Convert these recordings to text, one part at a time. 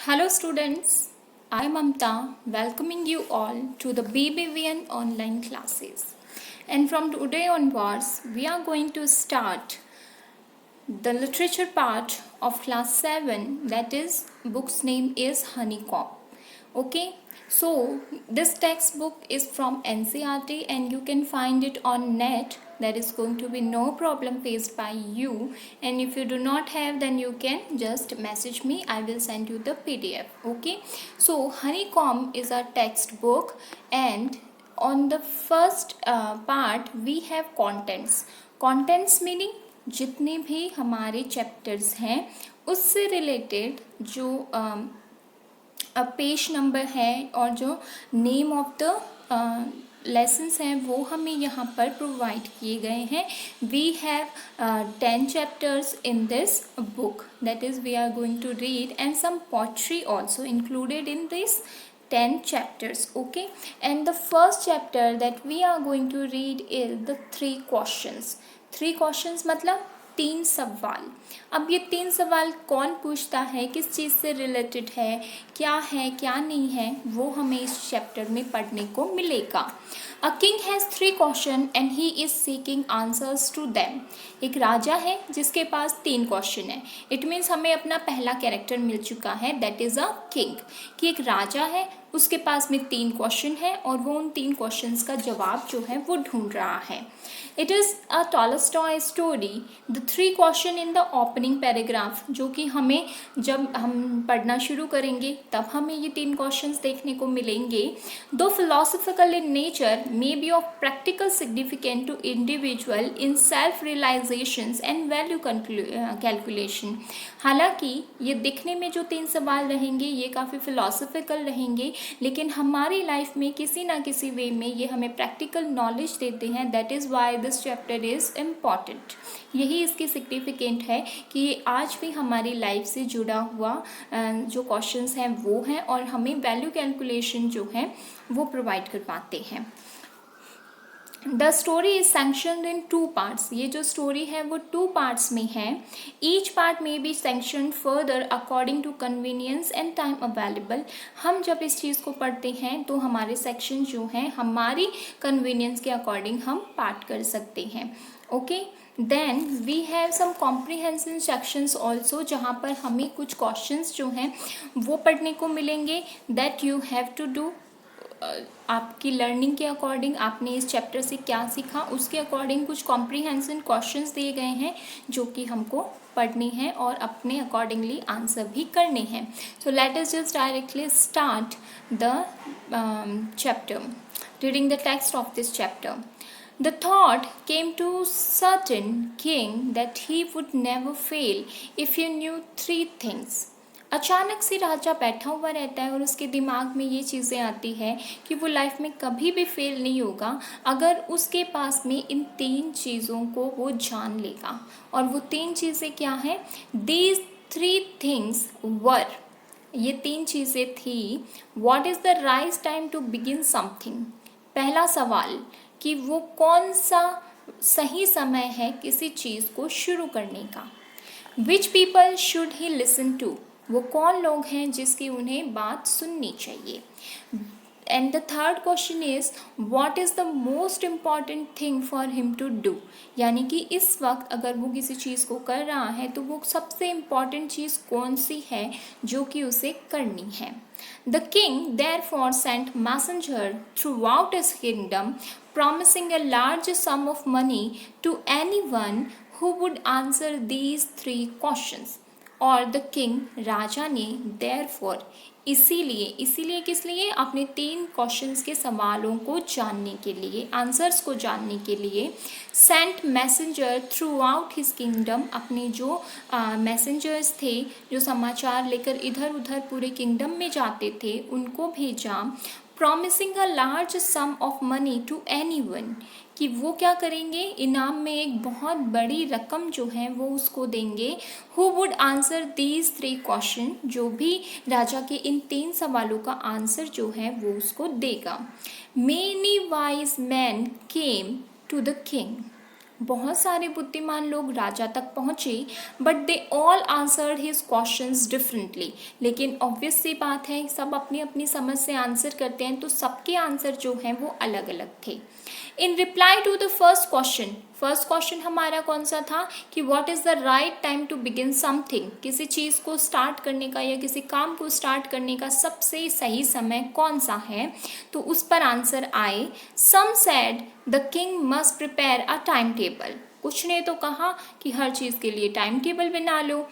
Hello students, I am Mamta welcoming you all to the BBVN online classes. And from today onwards, we are going to start the literature part of class 7, that is book's name is Honeycomb. Okay, so this textbook is from NCERT and you can find it on net. There is going to be no problem faced by you, and if you do not have, then you can just message me. I will send you the PDF. Okay, so Honeycomb is a textbook, and on the first part we have contents meaning जितने भी हमारे chapters हैं उससे related जो page number है और जो name of the lessons हैं वो हमें यहाँ पर प्रोवाइड किए गए हैं. We have 10 chapters in this book, that is we are going to read, and some poetry also included in this 10 chapters. Okay, and the first chapter that we are going to read is the 3 questions. 3 questions मतलब 3 सवाल. अब ये 3 सवाल कौन पूछता है, किस चीज़ से रिलेटेड है, क्या नहीं है, वो हमें इस चैप्टर में पढ़ने को मिलेगा. A king has 3 question and he is seeking answers to them. एक राजा है जिसके पास 3 क्वेश्चन है. इट मीन्स हमें अपना पहला कैरेक्टर मिल चुका है, दैट इज़ अ किंग. कि एक राजा है, उसके पास में 3 क्वेश्चन है और वो उन 3 क्वेश्चंस का जवाब जो है वो ढूंढ रहा है. It is a Tolstoy story. The 3 question in the opening paragraph, जो कि हमें जब हम पढ़ना शुरू करेंगे तब हमें ये 3 क्वेश्चंस देखने को मिलेंगे. Though philosophical in nature may be of practical significant to individual in self realisations and value calculation. हालांकि ये दिखने में जो 3 सवाल रहेंगे ये काफ़ी फिलोसफिकल रहेंगे, लेकिन हमारी लाइफ में किसी ना किसी वे में ये हमें प्रैक्टिकल नॉलेज देते हैं. That is why this chapter is important. यही इसकी सिग्निफिकेंट है कि ये आज भी हमारी लाइफ से जुड़ा हुआ जो क्वेश्चंस हैं वो हैं और हमें वैल्यू कैलकुलेशन जो है वो प्रोवाइड कर पाते हैं. The story is sectioned in 2 parts. ये जो स्टोरी है वो 2 पार्ट्स में है. ईच पार्ट में be sectioned further according to convenience and time available. हम जब इस चीज़ को पढ़ते हैं तो हमारे सेक्शन जो हैं हमारी कन्वीनियंस के अकॉर्डिंग हम पार्ट कर सकते हैं. Okay, then we have some comprehensive sections also, जहाँ पर हमें कुछ क्वेश्चंस जो हैं वो पढ़ने को मिलेंगे. That you have to do आपकी लर्निंग के अकॉर्डिंग, आपने इस चैप्टर से क्या सीखा उसके अकॉर्डिंग कुछ कॉम्प्रीहेंसिव क्वेश्चंस दिए गए हैं जो कि हमको पढ़ने हैं और अपने अकॉर्डिंगली आंसर भी करने हैं. So let us just directly start the chapter, reading the text of this chapter. The thought came to certain king that he would never fail if he knew 3 things. अचानक से राजा बैठा हुआ रहता है और उसके दिमाग में ये चीज़ें आती है कि वो लाइफ में कभी भी फेल नहीं होगा अगर उसके पास में इन 3 चीज़ों को वो जान लेगा. और वो 3 चीज़ें क्या हैं? These 3 things were, ये 3 चीज़ें थी. What is the right time to begin something? पहला सवाल कि वो कौन सा सही समय है किसी चीज़ को शुरू करने का. Which people should he listen to? वो कौन लोग हैं जिसकी उन्हें बात सुननी चाहिए. And the third question is what is the most important thing for him to do. यानी कि इस वक्त अगर वो किसी चीज़ को कर रहा है तो वो सबसे इम्पॉर्टेंट चीज़ कौन सी है जो कि उसे करनी है. The king therefore sent messenger throughout his kingdom, promising a large sum of money to anyone who would answer these 3 questions. और द किंग, राजा ने therefore, इसीलिए किस लिए, अपने 3 क्वेश्चंस के सवालों को जानने के लिए, आंसर्स को जानने के लिए, sent messenger throughout his kingdom, अपने जो मैसेंजर्स थे जो समाचार लेकर इधर उधर पूरे किंगडम में जाते थे उनको भेजा. Promising a large sum of money to anyone, कि वो क्या करेंगे, इनाम में एक बहुत बड़ी रकम जो है वो उसको देंगे. Who would answer these 3 question, जो भी राजा के इन 3 सवालों का आंसर जो है वो उसको देगा. Many wise man came to the king. बहुत सारे बुद्धिमान लोग राजा तक पहुँचे, but they all answered his questions differently. लेकिन ऑब्वियस सी बात है, सब अपनी अपनी समझ से आंसर करते हैं, तो सबके आंसर जो हैं वो अलग अलग थे। In reply to the first question हमारा कौन सा था कि what is the right time to begin something, किसी चीज़ को स्टार्ट करने का या किसी काम को स्टार्ट करने का सबसे सही समय कौन सा है, तो उस पर आंसर आए, some said the king must prepare a timetable. कुछ ने तो कहा कि हर चीज़ के लिए टाइम टेबल बना लो,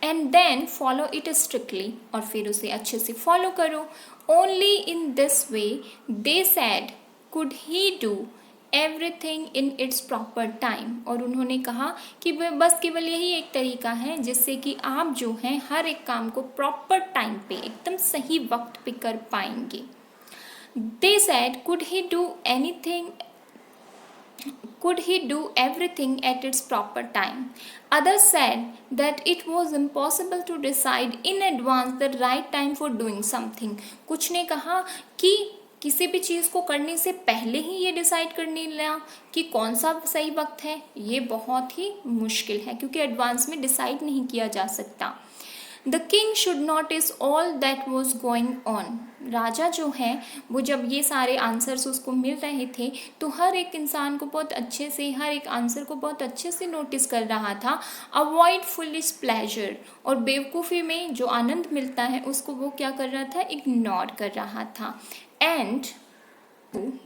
and then follow it strictly, और फिर उसे अच्छे से फॉलो करो। Only in this way they said could he do everything in its proper time. और उन्होंने कहा कि बस केवल यही एक तरीका है जिससे कि आप जो हैं हर एक काम को प्रॉपर टाइम पे एकदम सही वक्त पे कर पाएंगे। दे said could he do anything, could he do everything at its proper time? Others said that it was impossible to decide in advance the right time for doing something. कुछ ने कहा कि किसी भी चीज़ को करने से पहले ही ये डिसाइड कर लेना कि कौन सा सही वक्त है, ये बहुत ही मुश्किल है क्योंकि एडवांस में डिसाइड नहीं किया जा सकता। The king should notice all that was going on. राजा जो है वो जब ये सारे आंसर्स उसको मिल रहे थे तो हर एक इंसान को बहुत अच्छे से, हर एक आंसर को बहुत अच्छे से नोटिस कर रहा था। अवॉइड फुलिश प्लेजर, और बेवकूफ़ी में जो आनंद मिलता है उसको वो क्या कर रहा था, इग्नोर कर रहा था। And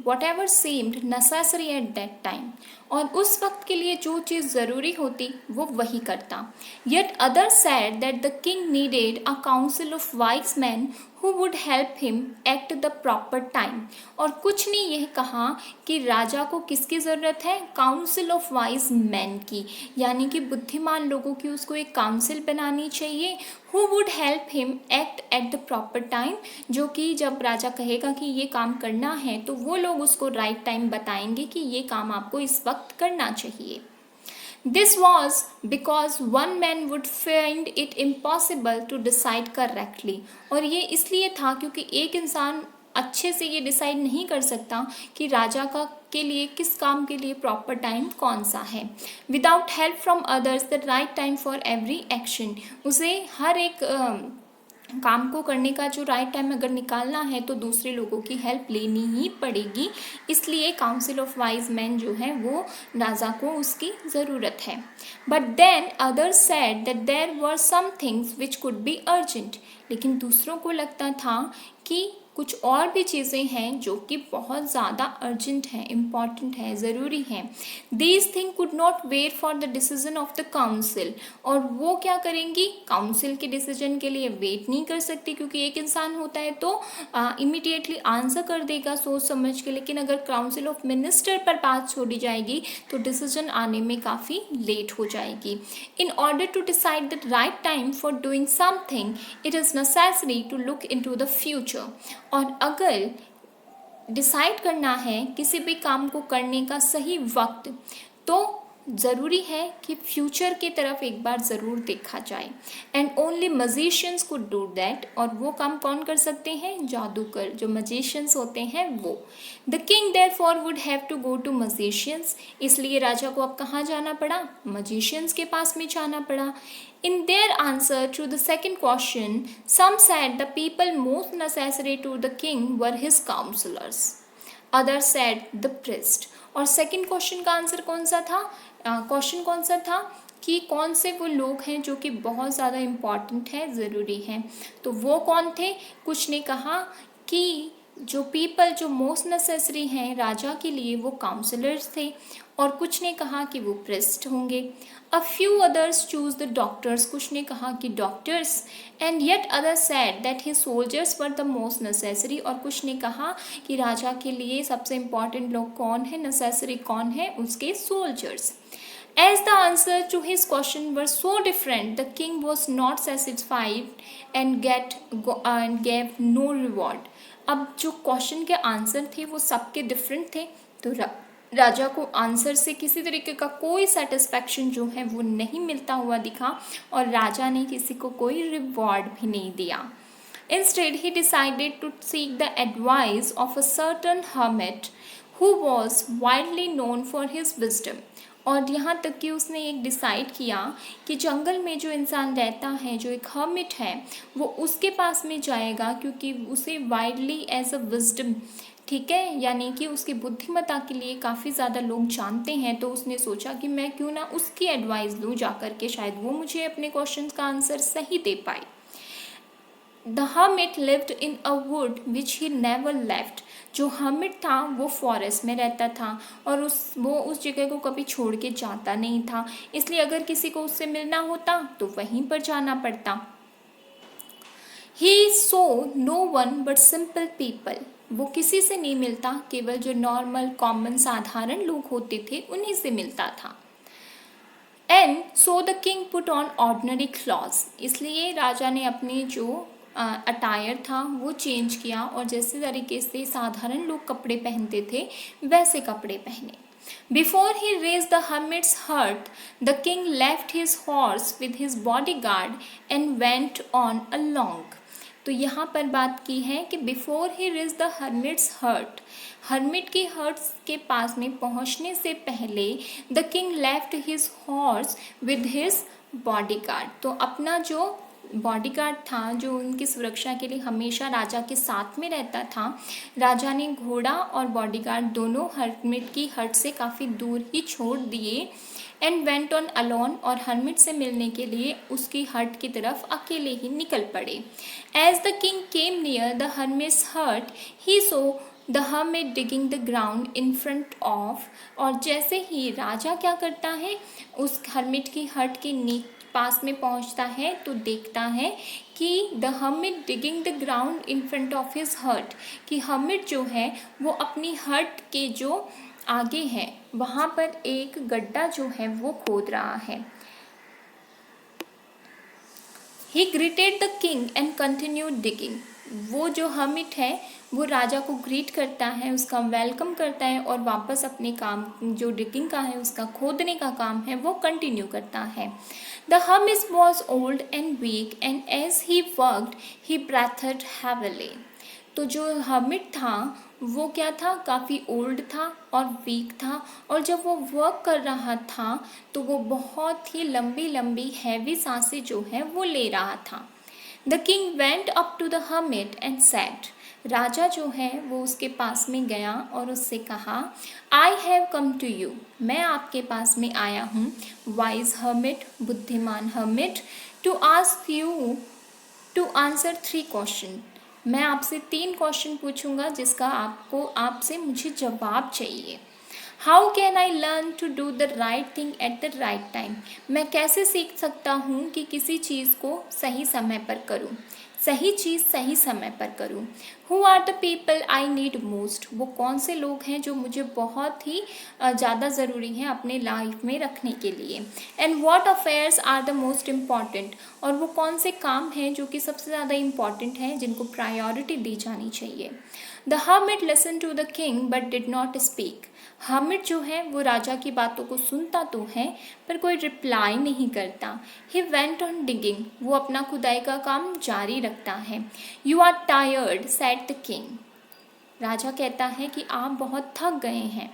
whatever seemed necessary at that time, और उस वक्त के लिए जो चीज़ ज़रूरी होती वो वही करता। Yet others said that the king needed a council of wise men who would help him act the proper time, और कुछ ने यह कहा कि राजा को किसकी ज़रूरत है, काउंसिल ऑफ वाइज मैन की, यानी कि बुद्धिमान लोगों की उसको एक काउंसिल बनानी चाहिए। who would help him act at the proper time, जो कि जब राजा कहेगा कि ये काम करना है तो वो लोग उसको राइट टाइम बताएंगे कि ये काम आपको इस वक्त करना चाहिए। This was because one man would find it impossible to decide correctly, और ये इसलिए था क्योंकि एक इंसान अच्छे से ये डिसाइड नहीं कर सकता कि राजा का के लिए किस काम के लिए प्रॉपर टाइम कौन सा है। Without help from others the right time for every action, उसे हर एक काम को करने का जो राइट टाइम अगर निकालना है तो दूसरे लोगों की हेल्प लेनी ही पड़ेगी। इसलिए काउंसिल ऑफ वाइज मैन जो है वो राजा को उसकी ज़रूरत है। But then others said that there were some things which could be urgent, लेकिन दूसरों को लगता था कि कुछ और भी चीज़ें हैं जो कि बहुत ज़्यादा अर्जेंट हैं, इम्पॉर्टेंट है, ज़रूरी हैं। These thing could not wait for the decision of the council, और वो क्या करेंगी, काउंसिल के डिसीजन के लिए वेट नहीं कर सकती क्योंकि एक इंसान होता है तो इमीडिएटली आंसर कर देगा सोच समझ के, लेकिन अगर काउंसिल ऑफ मिनिस्टर पर बात छोड़ी जाएगी तो डिसीजन आने में काफ़ी लेट हो जाएगी। In order to decide the right time for doing something it is necessary to look into the future, और अगर डिसाइड करना है किसी भी काम को करने का सही वक्त तो ज़रूरी है कि फ्यूचर की तरफ एक बार ज़रूर देखा जाए। And only magicians could do that, और वो काम कौन कर सकते हैं, जादूगर, जो मजिशियंस होते हैं वो। The king therefore would have to go to magicians, इसलिए राजा को अब कहाँ जाना पड़ा, मजिशियंस के पास में जाना पड़ा। In their answer to the second question, some said the people most necessary to the king were his counselors. Others said the priest. और सेकंड क्वेश्चन का आंसर कौन सा था, क्वेश्चन कौन सा था कि कौन से वो लोग हैं जो कि बहुत ज़्यादा इम्पॉर्टेंट है, ज़रूरी हैं, तो वो कौन थे। कुछ ने कहा कि जो पीपल जो मोस्ट नेसेसरी हैं राजा के लिए वो काउंसलर्स थे, और कुछ ने कहा कि वो प्रेस्ट होंगे। A few others choose the doctors, कुछ ने कहा कि doctors. And yet others sad that his soldiers were the most necessary, और कुछ ने कहा कि राजा के लिए सबसे इम्पॉर्टेंट लोग कौन है, नेसेसरी कौन है, उसके soldiers. As the answer to his question were so different, the king was not satisfied and gave no reward. अब जो क्वेश्चन के आंसर थे वो सबके डिफरेंट थे, तो राजा को आंसर से किसी तरीके का कोई सेटिस्फैक्शन जो है वो नहीं मिलता हुआ दिखा, और राजा ने किसी को कोई रिवॉर्ड भी नहीं दिया। Instead, he decided to seek the advice of a certain hermit who was widely known for his wisdom. और यहाँ तक कि उसने एक डिसाइड किया कि जंगल में जो इंसान रहता है, जो एक हर्मिट है, वो उसके पास में जाएगा क्योंकि उसे वाइडली एज अ विजडम, ठीक है, यानी कि उसकी बुद्धिमत्ता के लिए काफ़ी ज़्यादा लोग जानते हैं। तो उसने सोचा कि मैं क्यों ना उसकी एडवाइस लूँ जा कर के, शायद वो मुझे अपने क्वेश्चन का आंसर सही दे पाए। The hermit lived in a would which he never left. जो हर्मिट था वो फॉरेस्ट में रहता था और वो उस जगह को कभी छोड़ के जाता नहीं था, इसलिए अगर किसी को उससे मिलना होता तो वहीं पर जाना पड़ता। He saw no one but simple people. वो किसी से नहीं मिलता, केवल जो नॉर्मल कॉमन साधारण लोग होते थे उन्हीं से मिलता था। And so the king put on ordinary clothes. इसलिए राजा ने अपने जो अटायर था वो चेंज किया और जैसे तरीके से साधारण लोग कपड़े पहनते थे वैसे कपड़े पहने। Before he reached the hermit's hut, the king left his horse with his bodyguard and went on along. तो यहाँ पर बात की है कि before he reach the hermit's hut, hermit की हर्ट के पास में पहुँचने से पहले the king left his horse with his bodyguard. तो अपना जो बॉडीगार्ड था, जो उनकी सुरक्षा के लिए हमेशा राजा के साथ में रहता था, राजा ने घोड़ा और बॉडीगार्ड दोनों हर्मिट की हट से काफ़ी दूर ही छोड़ दिए एंड वेंट ऑन अलोन, और हर्मिट से मिलने के लिए उसकी हट की तरफ अकेले ही निकल पड़े। As the king came near the hermit's hut he saw the hermit digging the ground in front of. और जैसे ही राजा क्या करता है, उस हर्मिट की हट के पास में पहुंचता है तो देखता है कि the hermit digging the ground in front of his हट, कि हर्मिट जो है वो अपनी हट के जो आगे है वहाँ पर एक गड्ढा जो है वो खोद रहा है। He greeted the king and continued digging. वो जो हर्मिट है वो राजा को ग्रीट करता है, उसका वेलकम करता है और वापस अपने काम जो डिगिंग का है, उसका खोदने का काम है, वो कंटिन्यू करता है। The hermit was old and weak and as he worked he breathed heavily. तो जो हर्मिट था वो क्या था, काफ़ी ओल्ड था और वीक था, और जब वो वर्क कर रहा था तो वो बहुत ही लंबी लंबी हैवी सांसें जो है वो ले रहा था। The king went up to the hermit and said, राजा जो है वो उसके पास में गया और उससे कहा, I have come to you, मैं आपके पास में आया हूँ, वाइज हर्मिट, बुद्धिमान hermit, to ask you to answer 3 question. मैं आपसे 3 क्वेश्चन पूछूंगा जिसका आपसे मुझे जवाब चाहिए। How can I learn to do the right thing at the right time, मैं कैसे सीख सकता हूँ कि किसी चीज़ को सही समय पर करूँ, सही चीज़ सही समय पर करूँ। Who are the people I need most, वो कौन से लोग हैं जो मुझे बहुत ही ज़्यादा ज़रूरी हैं अपने लाइफ में रखने के लिए। And what affairs are the most important, और वो कौन से काम हैं जो कि सबसे ज़्यादा इम्पॉर्टेंट हैं, जिनको प्रायोरिटी दी जानी चाहिए। The hermit listen to the king but did not speak, hermit जो है वो राजा की बातों को सुनता तो है पर कोई रिप्लाई नहीं करता। ही वेंट ऑन डिगिंग, वो अपना खुदाई का काम जारी रखता है। You are tired said the king, राजा कहता है कि आप बहुत थक गए हैं।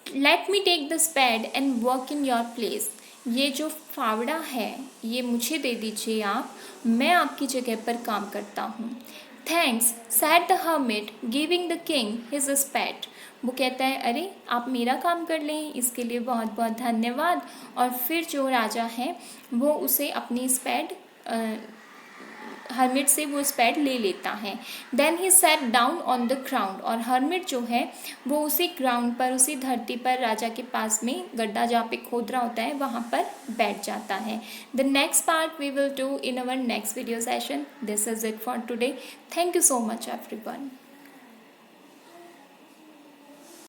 Let me take the spade and work in your place, ये जो फावड़ा है ये मुझे दे दीजिए आप, मैं आपकी जगह पर काम करता हूँ। Thanks said the hermit giving the king his spade, वो कहता है अरे आप मेरा काम कर लें, इसके लिए बहुत बहुत धन्यवाद। और फिर जो राजा है वो उसे अपनी स्पेड हर्मिट से वो स्पेड ले लेता है। Then he sat down on the ground, और हर्मिट जो है वो उसी ग्राउंड पर, उसी धरती पर राजा के पास में गड्ढा जहाँ पे खोद रहा होता है वहाँ पर बैठ जाता है। The next part we will do in our next video session. This is it for today. Thank you so much everyone.